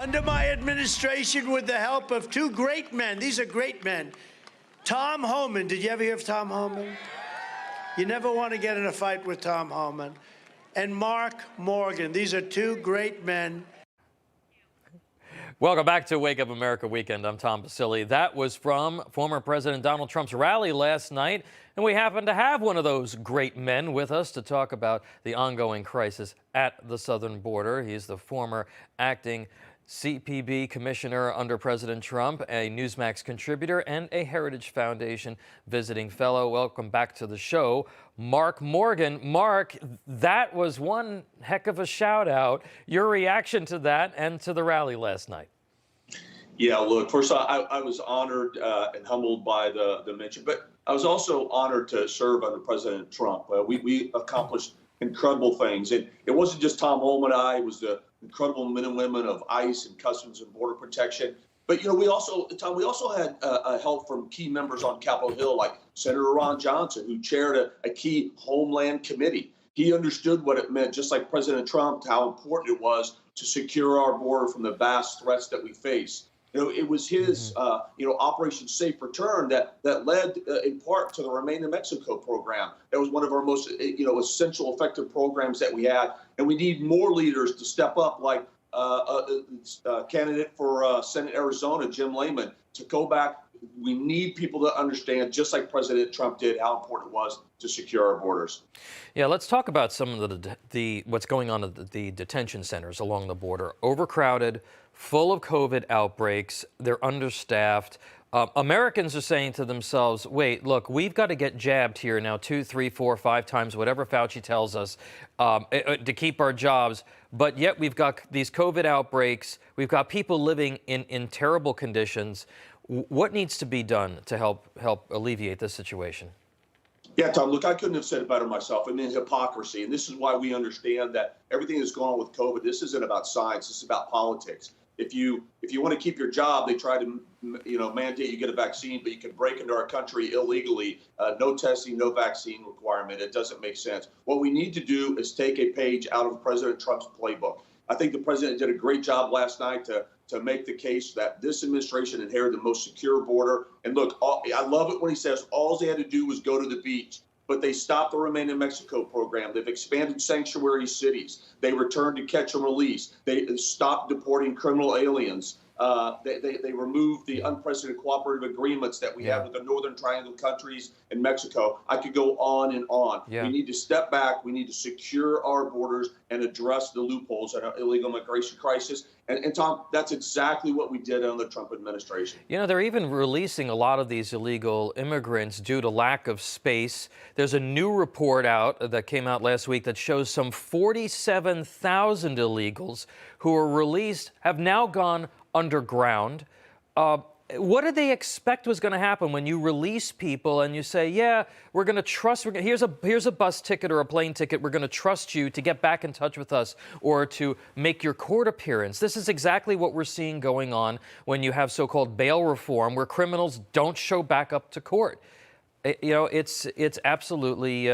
Under my administration, with the help of two great men, these are great men, Tom Homan. Did you ever hear of Tom Homan? You never want to get in a fight with Tom Homan. And Mark Morgan. These are two great men. Welcome back to Wake Up America Weekend. I'm Tom Basili. That was from former President Donald Trump's rally last night, and we happen to have one of those great men with us to talk about the ongoing crisis at the southern border. He's the former acting CBP commissioner under President Trump, a Newsmax contributor, and a Heritage Foundation visiting fellow. Welcome back to the show, Mark Morgan. Mark, that was one heck of a shout out. Your reaction to that and to the rally last night? Yeah, look, first I was honored and humbled by the mention, but I was also honored to serve under President Trump. We accomplished incredible things. It wasn't just Tom Homan and I, it was the incredible men and women of ICE and Customs and Border Protection. But, you know, we also had help from key members on Capitol Hill, like Senator Ron Johnson, who chaired a key Homeland Committee. He understood what it meant, just like President Trump, how important it was to secure our border from the vast threats that we face. You know, it was his, Operation Safe Return that led in part to the Remain in Mexico program. That was one of our most, essential, effective programs that we had. And we need more leaders to step up, like candidate for Senate Arizona, Jim Layman, to go back. We need people to understand, just like President Trump did, how important it was to secure our borders. Yeah, let's talk about some of the what's going on at the detention centers along the border. Overcrowded, full of COVID outbreaks. They're understaffed. Americans are saying to themselves, wait, look, we've got to get jabbed here now 2, 3, 4, 5 times, whatever Fauci tells us, to keep our jobs. But yet we've got these COVID outbreaks. We've got people living in terrible conditions. What needs to be done to help alleviate this situation? Yeah, Tom, look, I couldn't have said it better myself. I mean, hypocrisy. And this is why we understand that everything that's going on with COVID, this isn't about science. This is about politics. If you want to keep your job, they try to, mandate you get a vaccine, but you can break into our country illegally. No testing, no vaccine requirement. It doesn't make sense. What we need to do is take a page out of President Trump's playbook. I think the president did a great job last night to make the case that this administration inherited the most secure border. And look, I love it when he says all they had to do was go to the beach. But they stopped the Remain in Mexico program. They've expanded sanctuary cities. They returned to catch and release. They stopped deporting criminal aliens. They removed the unprecedented cooperative agreements that we have with the Northern Triangle countries and Mexico. I could go on and on. Yeah. We need to step back. We need to secure our borders and address the loopholes in our illegal migration crisis. And Tom, that's exactly what we did under the Trump administration. You know, they're even releasing a lot of these illegal immigrants due to lack of space. There's a new report out that came out last week that shows some 47,000 illegals who are released have now gone underground. What did they expect was going to happen when you release people and you say, yeah, we're going to trust, here's a bus ticket or a plane ticket, we're going to trust you to get back in touch with us or to make your court appearance. This is exactly what we're seeing going on when you have so-called bail reform, where criminals don't show back up to court. It's absolutely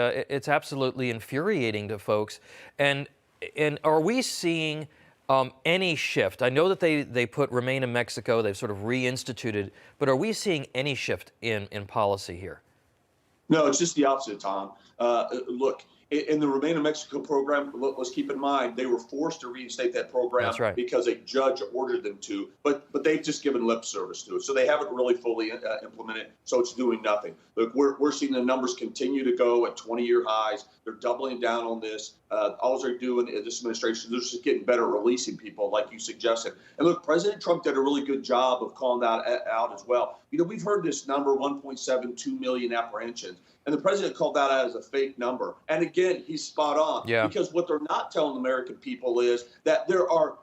infuriating to folks. And are we seeing any shift? I know that they put Remain in Mexico, they've sort of reinstituted, but are we seeing any shift in policy here? No, it's just the opposite, Tom. Look, in the Remain in Mexico program, let's keep in mind, they were forced to reinstate that program because a judge ordered them to, but they've just given lip service to it. So they haven't really fully implemented, so it's doing nothing. Look, we're seeing the numbers continue to go at 20-year highs. They're doubling down on this. All they're doing in this administration, they're just getting better at releasing people, like you suggested. And look, President Trump did a really good job of calling that out as well. You know, we've heard this number, 1.72 million apprehensions, and the president called that out as a fake number. And again, he's spot on. Yeah. Because what they're not telling American people is that there are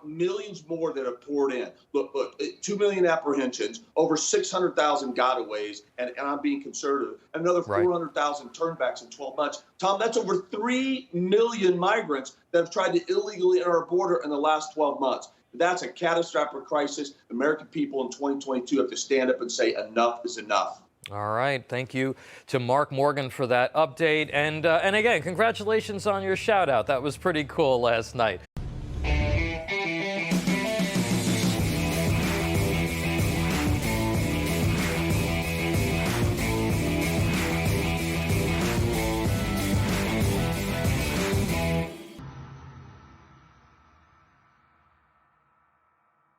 millions more that have poured in. Look, 2 million apprehensions, over 600,000 gotaways, and I'm being conservative, another 400,000 turnbacks in 12 months. Tom, that's over 3 million migrants that have tried to illegally enter our border in the last 12 months. That's a catastrophic crisis. American people in 2022 have to stand up and say enough is enough. All right. Thank you to Mark Morgan for that update. And again, congratulations on your shout out. That was pretty cool last night.